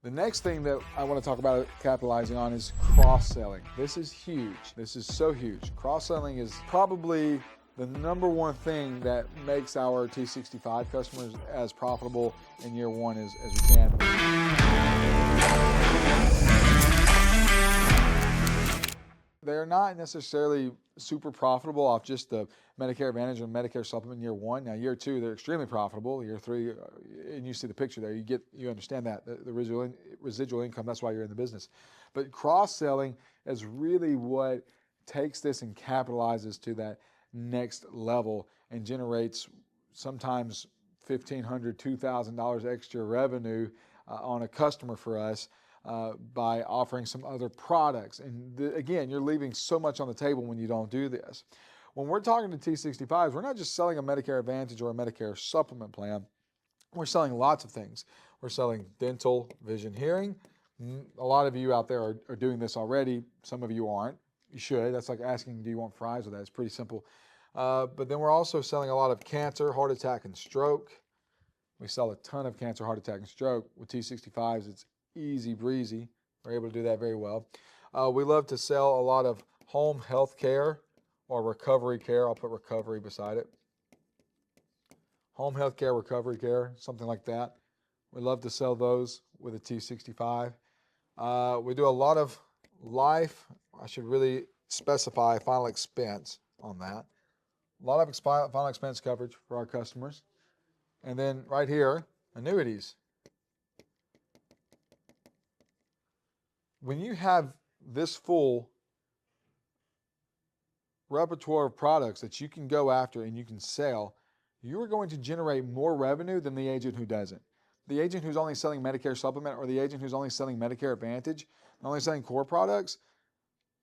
The next thing that I want to talk about capitalizing on is cross-selling. This is huge. This is so huge. Cross-selling is probably the number one thing that makes our T65 customers as profitable in year one as we can. They're not necessarily super profitable off just the Medicare Advantage and Medicare Supplement in year one. Now, year two, they're extremely profitable. Year three, and you see the picture there, you understand that, the residual income, that's why you're in the business. But cross-selling is really what takes this and capitalizes to that next level and generates sometimes $1,500, $2,000 extra revenue on a customer for us. By offering some other products. And again, you're leaving so much on the table when you don't do this. When we're talking to T65s, we're not just selling a Medicare Advantage or a Medicare Supplement plan. We're selling lots of things. We're selling dental, vision, hearing. A lot of you out there are doing this already. Some of you aren't. You should. That's like asking, do you want fries with that? It's pretty simple. But then we're also selling a lot of cancer, heart attack, and stroke. We sell a ton of cancer, heart attack, and stroke. With T65s, it's easy breezy. We're able to do that very well. We love to sell a lot of home health care or recovery care. I'll put recovery beside it. Home health care, recovery care, something like that. We love to sell those with a T65. We do a lot of life. I should really specify final expense on that. A lot of final expense coverage for our customers. And then right here, annuities. When you have this full repertoire of products that you can go after and you can sell, you are going to generate more revenue than the agent who doesn't. The agent who's only selling Medicare Supplement or the agent who's only selling Medicare Advantage, only selling core products,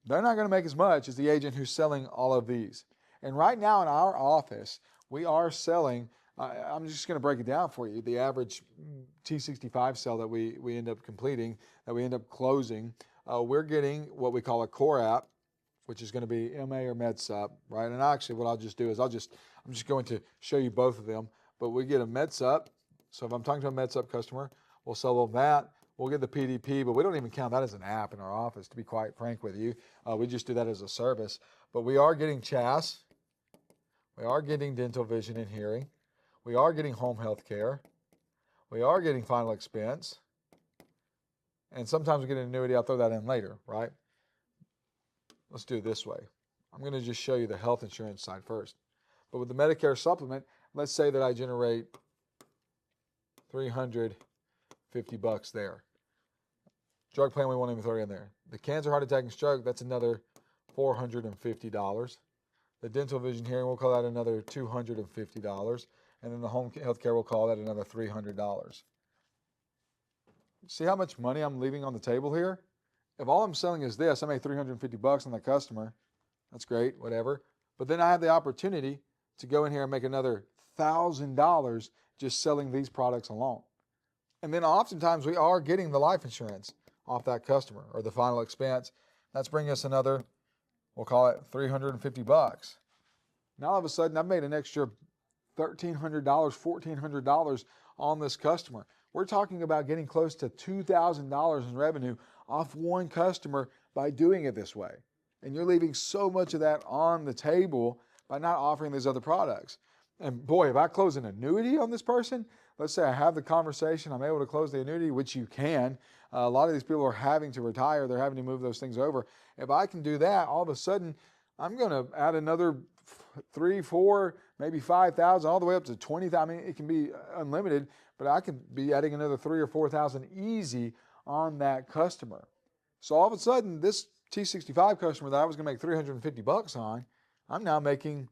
they're not going to make as much as the agent who's selling all of these. And right now in our office, we are selling, I'm just going to break it down for you. The average T65 sale that we end up completing, that we end up closing, we're getting what we call a core app, which is going to be MA or MedSup, right? And actually what I'll just do is I'm just going to show you both of them, but we get a MedSup. So if I'm talking to a MedSup customer, we'll sell them that. We'll get the PDP, but we don't even count that as an app in our office, to be quite frank with you. We just do that as a service. But we are getting CHAS. We are getting dental, vision, and hearing. We are getting home health care. We are getting final expense. And sometimes we get an annuity. I'll throw that in later, right? Let's do it this way. I'm going to just show you the health insurance side first. But with the Medicare Supplement, let's say that I generate $350 there. Drug plan, we won't even throw in there. The cancer, heart attack, and stroke, that's another $450. The dental, vision, hearing, we'll call that another $250. And then the home health care, we'll call that another $300. See how much money I'm leaving on the table here? If all I'm selling is this, I make $350 on the customer. That's great, whatever. But then I have the opportunity to go in here and make another $1,000 just selling these products alone. And then oftentimes we are getting the life insurance off that customer or the final expense. That's bringing us another, we'll call it $350. Now all of a sudden I've made an extra $1,300, $1,400 on this customer. We're talking about getting close to $2,000 in revenue off one customer by doing it this way. And you're leaving so much of that on the table by not offering these other products. And boy, if I close an annuity on this person, let's say I have the conversation, I'm able to close the annuity, which you can. A lot of these people are having to retire. They're having to move those things over. If I can do that, all of a sudden, I'm going to add another 3, 4, maybe 5,000, all the way up to 20,000. I mean, it can be unlimited, but I could be adding another 3,000 or 4,000 easy on that customer. So all of a sudden, this T65 customer that I was going to make $350 on, I'm now making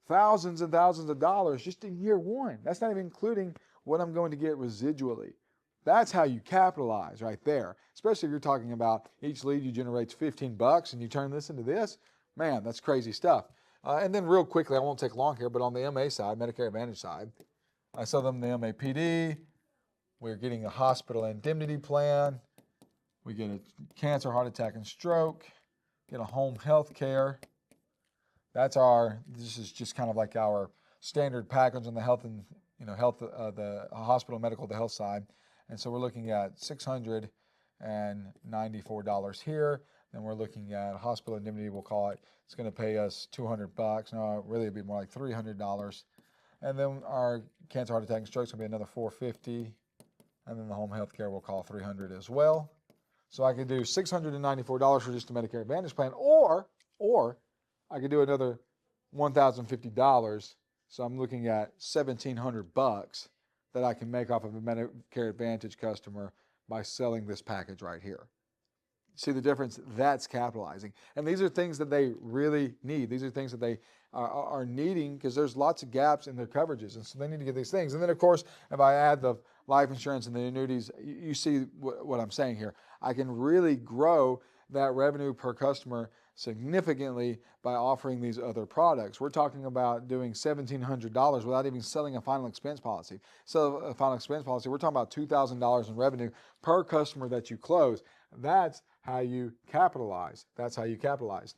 thousands and thousands of dollars just in year one. That's not even including what I'm going to get residually. That's how you capitalize right there. Especially if you're talking about each lead you generates $15 and you turn this into this. Man, that's crazy stuff. And then real quickly, I won't take long here, but on the MA side, Medicare Advantage side, I sell them the MAPD. We're getting a hospital indemnity plan. We get a cancer, heart attack, and stroke. Get a home health care. This is just kind of like our standard package on the health and, the hospital, medical, the health side. And so we're looking at $694 here. Then we're looking at hospital indemnity, we'll call it. It's going to pay us $200. No, really it'd be more like $300. And then our cancer, heart attack, and stroke is going to be another $450. And then the home health care we'll call $300 as well. So I could do $694 for just a Medicare Advantage plan, or I could do another $1,050. So I'm looking at $1,700 that I can make off of a Medicare Advantage customer by selling this package right here. See the difference? That's capitalizing. And these are things that they really need. These are things that they are needing because there's lots of gaps in their coverages. And so they need to get these things. And then, of course, if I add the life insurance and the annuities, you see what I'm saying here. I can really grow that revenue per customer significantly by offering these other products. We're talking about doing $1,700 without even selling a final expense policy. So a final expense policy, we're talking about $2,000 in revenue per customer that you close. That's how you capitalize. That's how you capitalize.